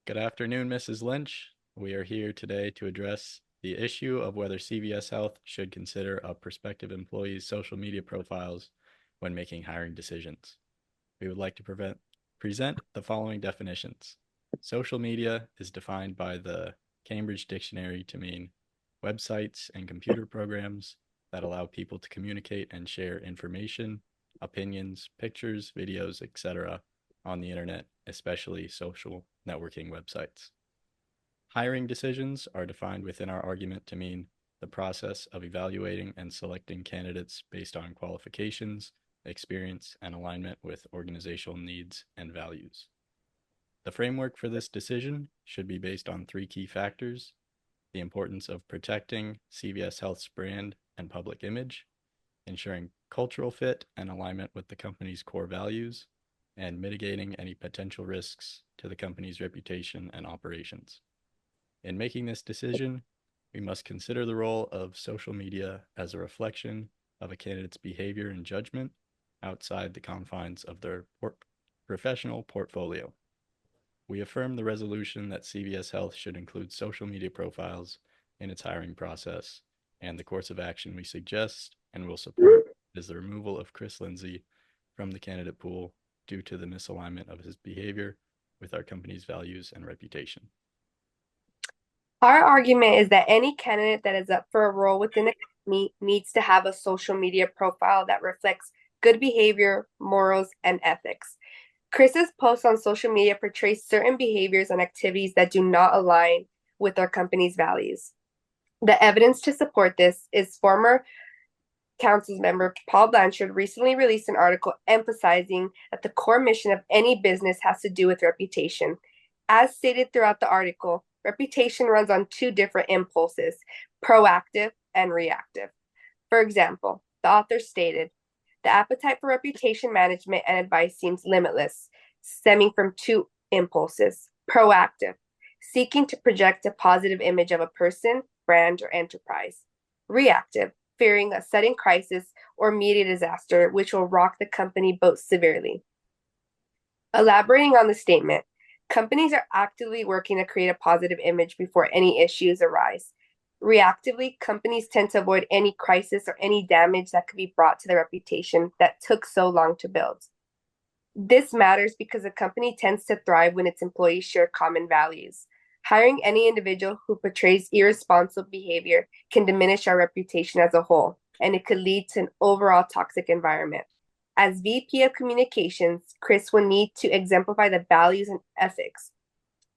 Good afternoon, Mrs. Lynch. We are here today to address the issue of whether CVS Health should consider a prospective employee's social media profiles when making hiring decisions. We would like to present the following definitions. Social media is defined by the Cambridge Dictionary to mean websites and computer programs that allow people to communicate and share information, opinions, pictures, videos, etc. on the internet, especially social networking websites. Hiring decisions are defined within our argument to mean the process of evaluating and selecting candidates based on qualifications, experience, and alignment with organizational needs and values. The framework for this decision should be based on three key factors: the importance of protecting CVS Health's brand and public image, ensuring cultural fit and alignment with the company's core values, and mitigating any potential risks to the company's reputation and operations. In making this decision, we must consider the role of social media as a reflection of a candidate's behavior and judgment outside the confines of their professional portfolio. We affirm the resolution that CVS Health should include social media profiles in its hiring process, and the course of action we suggest and will support is the removal of Chris Lindsay from the candidate pool due to the misalignment of his behavior with our company's values and reputation. Our argument is that any candidate that is up for a role within the company needs to have a social media profile that reflects good behavior, morals, and ethics. Chris's post on social media portrays certain behaviors and activities that do not align with our company's values. The evidence to support this is former council member Paul Blanchard recently released an article emphasizing that the core mission of any business has to do with reputation. As stated throughout the article, reputation runs on two different impulses: proactive and reactive. For example, the author stated, "The appetite for reputation management and advice seems limitless, stemming from two impulses: proactive, seeking to project a positive image of a person, brand, or enterprise; reactive, fearing a sudden crisis or immediate disaster which will rock the company boat severely." Elaborating on the statement, companies are actively working to create a positive image before any issues arise. Reactively, companies tend to avoid any crisis or any damage that could be brought to their reputation that took so long to build. This matters because a company tends to thrive when its employees share common values. Hiring any individual who portrays irresponsible behavior can diminish our reputation as a whole, and it could lead to an overall toxic environment. As VP of Communications, Chris will need to exemplify the values and ethics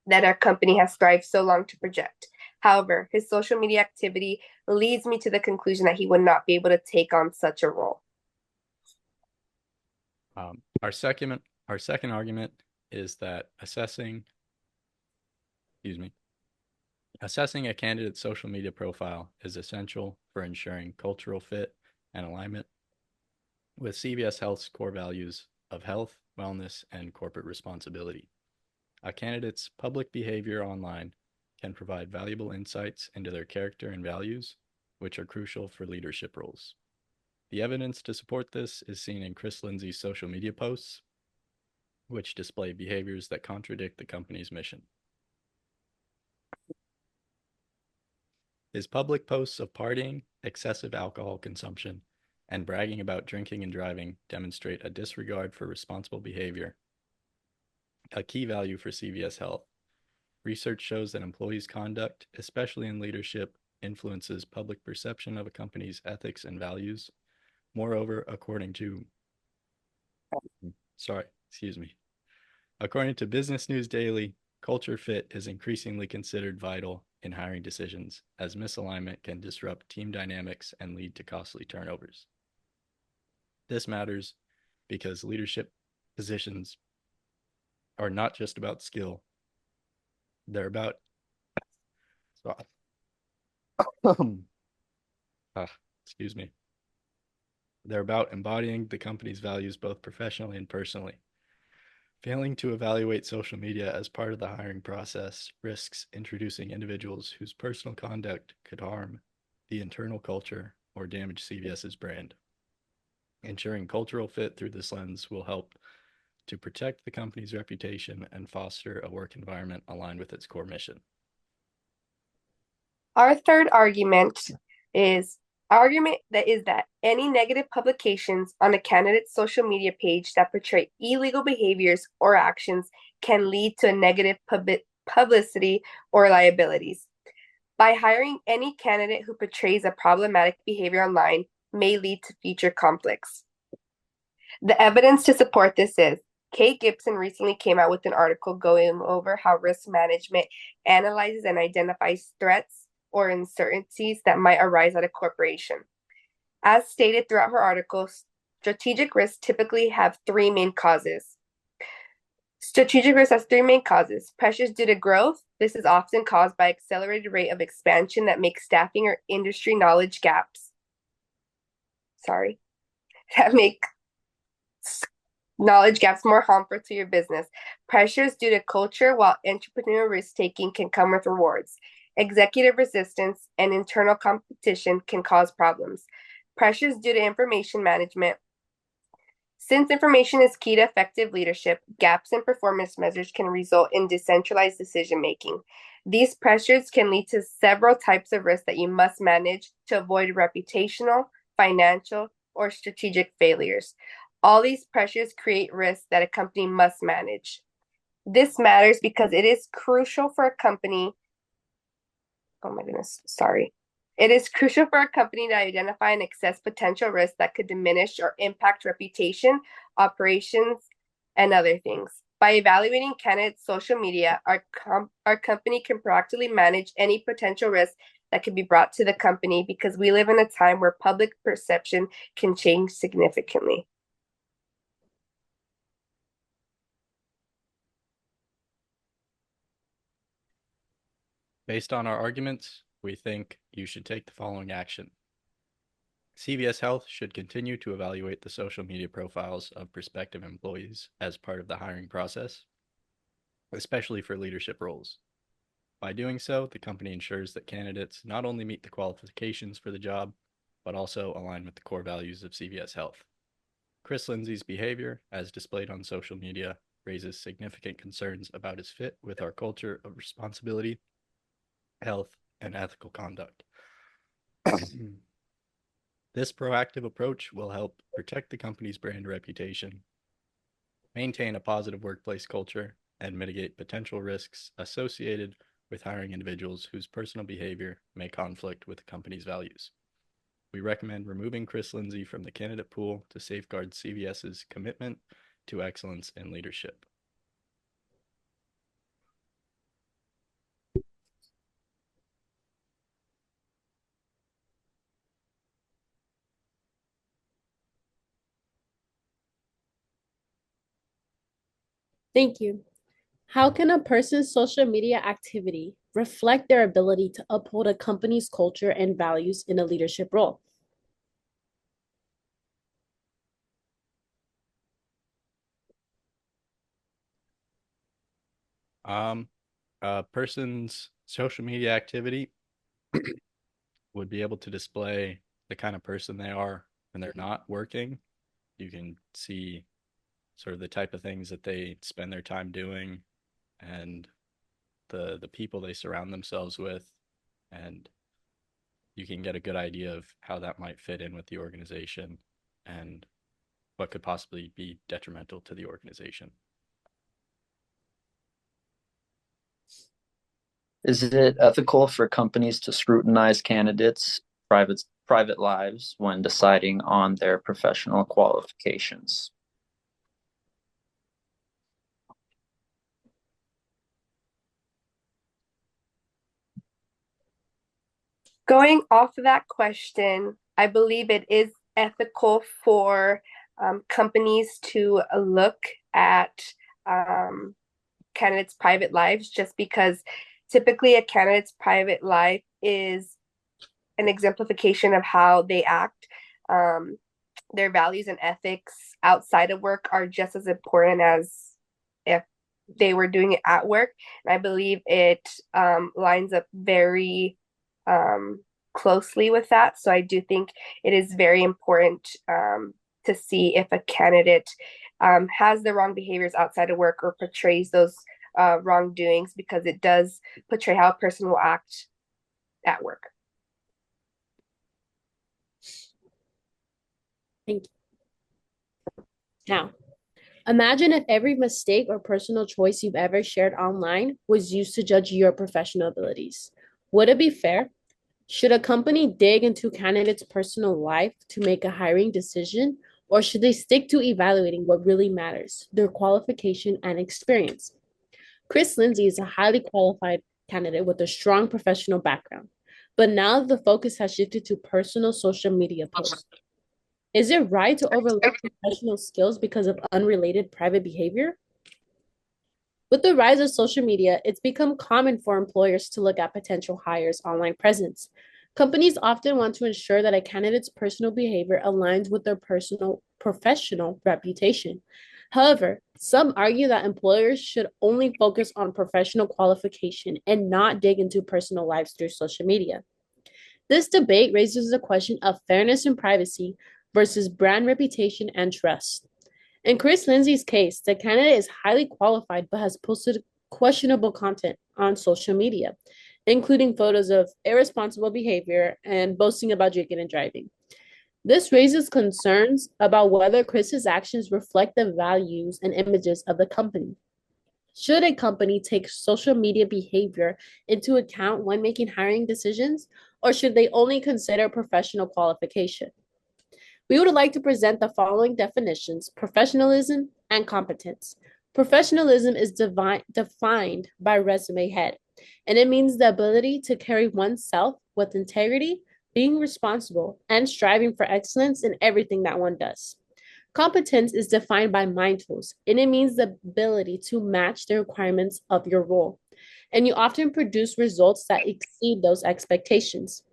that our company has strived so long to project. However, his social media activity leads me to the conclusion that he would not be able to take on such a role. Our second argument is that assessing a candidate's social media profile is essential for ensuring cultural fit and alignment with CVS Health's core values of health, wellness, and corporate responsibility. A candidate's public behavior online can provide valuable insights into their character and values, which are crucial for leadership roles. The evidence to support this is seen in Chris Lindsay's social media posts, which display behaviors that contradict the company's mission. His public posts of partying, excessive alcohol consumption, and bragging about drinking and driving demonstrate a disregard for responsible behavior, a key value for CVS Health. Research shows that employees' conduct, especially in leadership, influences public perception of a company's ethics and values. Moreover, according to Business News Daily, culture fit is increasingly considered vital in hiring decisions, as misalignment can disrupt team dynamics and lead to costly turnovers. This matters because leadership positions are not just about skill. They're about They're about embodying the company's values both professionally and personally. Failing to evaluate social media as part of the hiring process risks introducing individuals whose personal conduct could harm the internal culture or damage CVS's brand. Ensuring cultural fit through this lens will help to protect the company's reputation and foster a work environment aligned with its core mission. Our third argument that is that any negative publications on a candidate's social media page that portray illegal behaviors or actions can lead to a negative publicity or liabilities. By hiring any candidate who portrays a problematic behavior online may lead to future conflicts. The evidence to support this is Kate Gibson recently came out with an article going over how risk management analyzes and identifies threats or uncertainties that might arise at a corporation. As stated throughout her article, strategic risks typically have three main causes. Strategic risk has three main causes. Pressures due to growth. This is often caused by accelerated rate of expansion that makes staffing or industry knowledge gaps. That make knowledge gaps more harmful to your business. Pressures due to culture, while entrepreneurial risk taking can come with rewards. Executive resistance and internal competition can cause problems. Pressures due to information management. Since information is key to effective leadership, gaps in performance measures can result in decentralized decision making. These pressures can lead to several types of risks that you must manage to avoid reputational, financial, or strategic failures. All these pressures create risks that a company must manage. This matters because it is crucial for a company. Oh my goodness, sorry. It is crucial for a company to identify and assess potential risks that could diminish or impact reputation, operations, and other things. By evaluating candidates' social media, our company can proactively manage any potential risks that could be brought to the company because we live in a time where public perception can change significantly. Based on our arguments, we think you should take the following action. CVS Health should continue to evaluate the social media profiles of prospective employees as part of the hiring process, especially for leadership roles. By doing so, the company ensures that candidates not only meet the qualifications for the job, but also align with the core values of CVS Health. Chris Lindsay's behavior, as displayed on social media, raises significant concerns about his fit with our culture of responsibility, health, and ethical conduct. This proactive approach will help protect the company's brand reputation, maintain a positive workplace culture, and mitigate potential risks associated with hiring individuals whose personal behavior may conflict with the company's values. We recommend removing Chris Lindsay from the candidate pool to safeguard CVS's commitment to excellence in leadership. Thank you. How can a person's social media activity reflect their ability to uphold a company's culture and values in a leadership role? A person's social media activity would be able to display the kind of person they are when they're not working. You can see sort of the type of things that they spend their time doing and the people they surround themselves with, and you can get a good idea of how that might fit in with the organization and what could possibly be detrimental to the organization. Is it ethical for companies to scrutinize candidates' private lives when deciding on their professional qualifications? Going off of that question, I believe it is ethical for companies to look at candidates' private lives, just because typically a candidate's private life is an exemplification of how they act. Their values and ethics outside of work are just as important as if they were doing it at work. And I believe it lines up very closely with that. So I do think it is very important to see if a candidate has the wrong behaviors outside of work or portrays those wrongdoings, because it does portray how a person will act at work. Thank you. Now, imagine if every mistake or personal choice you've ever shared online was used to judge your professional abilities. Would it be fair? Should a company dig into candidates' personal life to make a hiring decision, or should they stick to evaluating what really matters, their qualification and experience? Chris Lindsay is a highly qualified candidate with a strong professional background, but now the focus has shifted to personal social media posts. Is it right to overlook professional skills because of unrelated private behavior? With the rise of social media, it's become common for employers to look at potential hires' online presence. Companies often want to ensure that a candidate's personal behavior aligns with their professional reputation. However, some argue that employers should only focus on professional qualification and not dig into personal lives through social media. This debate raises the question of fairness and privacy versus brand reputation and trust. In Chris Lindsay's case, the candidate is highly qualified but has posted questionable content on social media, including photos of irresponsible behavior and boasting about drinking and driving. This raises concerns about whether Chris's actions reflect the values and images of the company. Should a company take social media behavior into account when making hiring decisions, or should they only consider professional qualification? We would like to present the following definitions: professionalism and competence. Professionalism is defined by resume head, and it means the ability to carry oneself with integrity, being responsible, and striving for excellence in everything that one does. Competence is defined by mind tools, and it means the ability to match the requirements of your role, and you often produce results that exceed those expectations.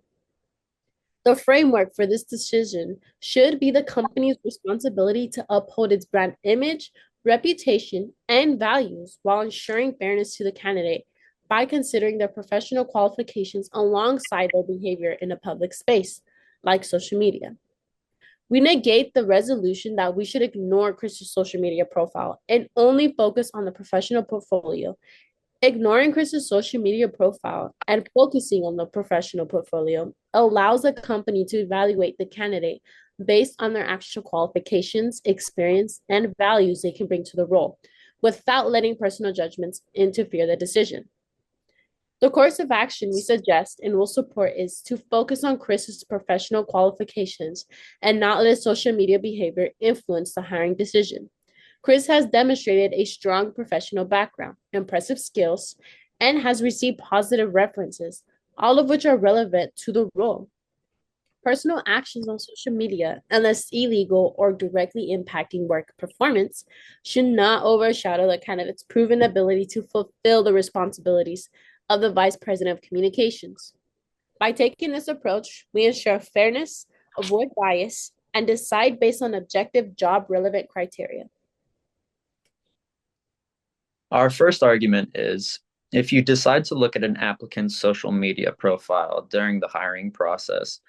The framework for this decision should be the company's responsibility to uphold its brand image, reputation, and values while ensuring fairness to the candidate by considering their professional qualifications alongside their behavior in a public space, like social media. We negate the resolution that we should ignore Chris's social media profile and only focus on the professional portfolio. Ignoring Chris's social media profile and focusing on the professional portfolio allows a company to evaluate the candidate based on their actual qualifications, experience, and values they can bring to the role, without letting personal judgments interfere the decision. The course of action we suggest and will support is to focus on Chris's professional qualifications and not let social media behavior influence the hiring decision. Chris has demonstrated a strong professional background, impressive skills, and has received positive references, all of which are relevant to the role. Personal actions on social media, unless illegal or directly impacting work performance, should not overshadow the candidate's proven ability to fulfill the responsibilities of the Vice President of Communications. By taking this approach, we ensure fairness, avoid bias, and decide based on objective job-relevant criteria. Our first argument is, if you decide to look at an applicant's social media profile during the hiring process,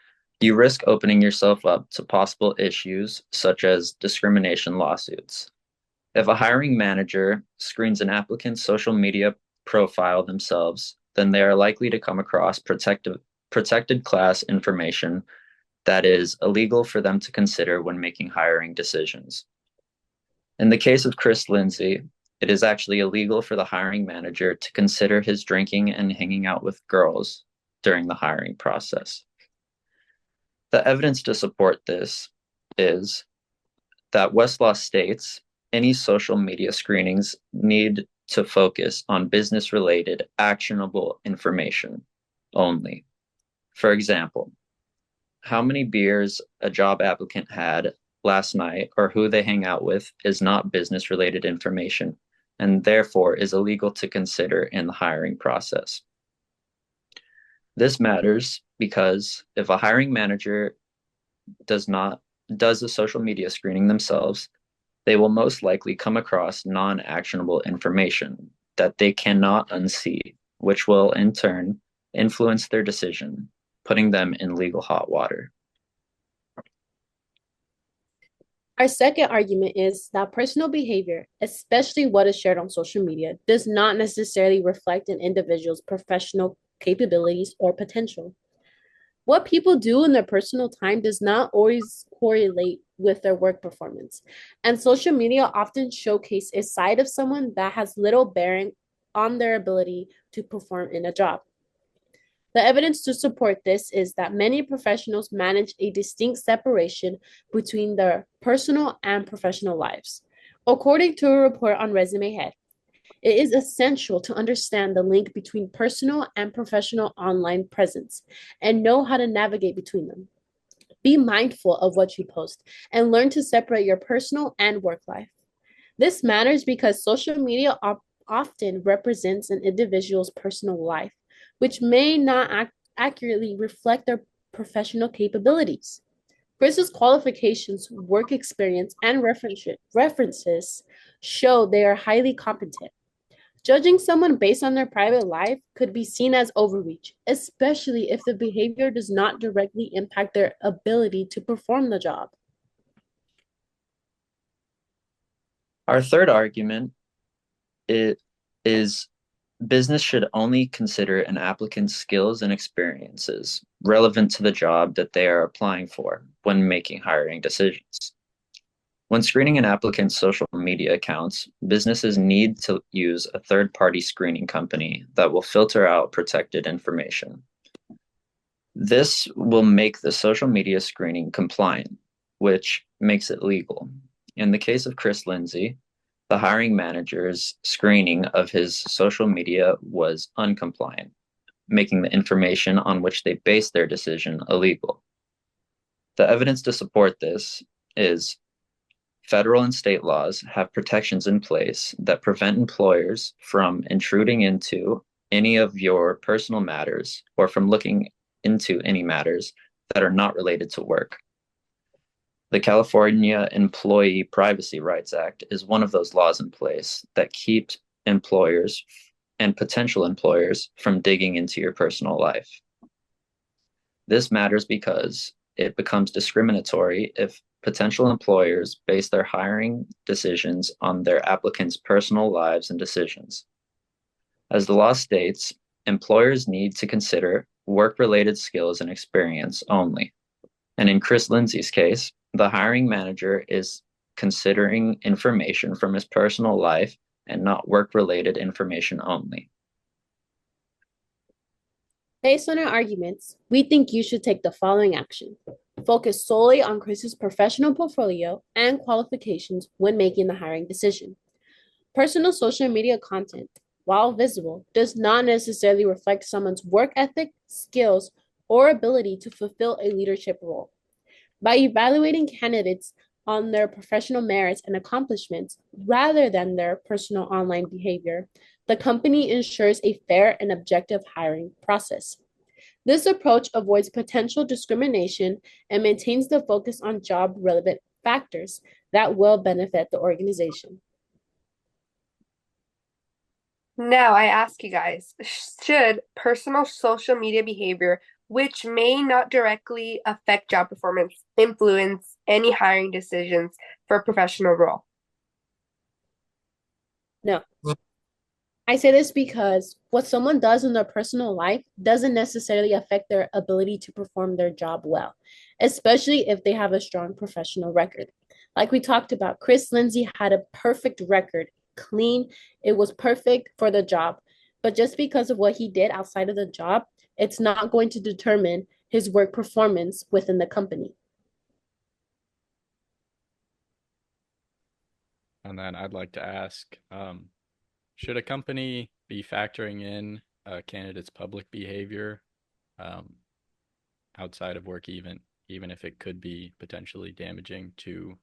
you risk opening yourself up to possible issues such as discrimination lawsuits. If a hiring manager screens an applicant's social media profile themselves, then they are likely to come across protected class information that is illegal for them to consider when making hiring decisions. In the case of Chris Lindsay, it is actually illegal for the hiring manager to consider his drinking and hanging out with girls during the hiring process. The evidence to support this is that Westlaw states any social media screenings need to focus on business-related, actionable information only. For example, how many beers a job applicant had last night or who they hang out with is not business-related information, and therefore is illegal to consider in the hiring process. This matters because if a hiring manager does a social media screening themselves, they will most likely come across non-actionable information that they cannot unsee, which will in turn influence their decision, putting them in legal hot water. Our second argument is that personal behavior, especially what is shared on social media, does not necessarily reflect an individual's professional capabilities or potential. What people do in their personal time does not always correlate with their work performance. And social media often showcase a side of someone that has little bearing on their ability to perform in a job. The evidence to support this is that many professionals manage a distinct separation between their personal and professional lives. According to a report on Resume Head, it is essential to understand the link between personal and professional online presence and know how to navigate between them. Be mindful of what you post and learn to separate your personal and work life. This matters because social media often represents an individual's personal life, which may not accurately reflect their professional capabilities. Chris's qualifications, work experience, and references show they are highly competent. Judging someone based on their private life could be seen as overreach, especially if the behavior does not directly impact their ability to perform the job. Our third argument is business should only consider an applicant's skills and experiences relevant to the job that they are applying for when making hiring decisions. When screening an applicant's social media accounts, businesses need to use a third-party screening company that will filter out protected information. This will make the social media screening compliant, which makes it legal. In the case of Chris Lindsay, the hiring manager's screening of his social media was uncompliant, making the information on which they based their decision illegal. The evidence to support this is federal and state laws have protections in place that prevent employers from intruding into any of your personal matters or from looking into any matters that are not related to work. The California Employee Privacy Rights Act is one of those laws in place that keeps employers and potential employers from digging into your personal life. This matters because it becomes discriminatory if potential employers base their hiring decisions on their applicants' personal lives and decisions. As the law states, employers need to consider work-related skills and experience only. And in Chris Lindsay's case, the hiring manager is considering information from his personal life and not work-related information only. Based on our arguments, we think you should take the following action. Focus solely on Chris's professional portfolio and qualifications when making the hiring decision. Personal social media content, while visible, does not necessarily reflect someone's work ethic, skills, or ability to fulfill a leadership role. By evaluating candidates on their professional merits and accomplishments rather than their personal online behavior, the company ensures a fair and objective hiring process. This approach avoids potential discrimination and maintains the focus on job-relevant factors that will benefit the organization. Now, I ask you guys, should personal social media behavior, which may not directly affect job performance, influence any hiring decisions for a professional role? No. I say this because what someone does in their personal life doesn't necessarily affect their ability to perform their job well, especially if they have a strong professional record. Like we talked about, Chris Lindsay had a perfect record, clean, it was perfect for the job. But just because of what he did outside of the job, it's not going to determine his work performance within the company. And then I'd like to ask, should a company be factoring in a candidate's public behavior outside of work, even if it could be potentially damaging to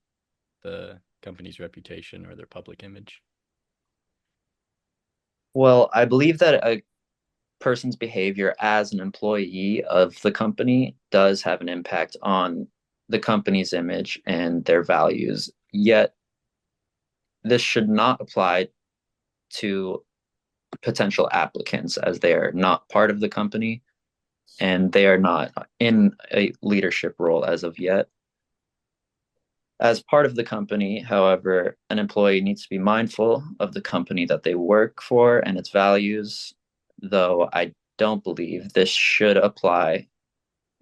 the company's reputation or their public image? Well, I believe that a person's behavior as an employee of the company does have an impact on the company's image and their values. Yet, this should not apply to potential applicants as they are not part of the company and they are not in a leadership role as of yet. As part of the company, however, an employee needs to be mindful of the company that they work for and its values, though I don't believe this should apply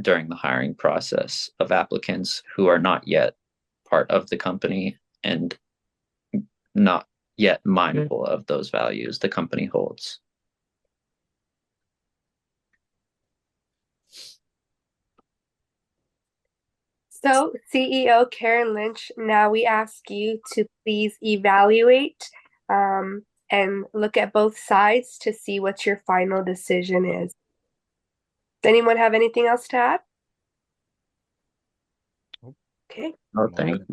during the hiring process of applicants who are not yet part of the company and not yet mindful of those values the company holds. So, CEO Karen Lynch, now we ask you to please evaluate and look at both sides to see what your final decision is. Does anyone have anything else to add? Nope. Okay. Oh, thank you.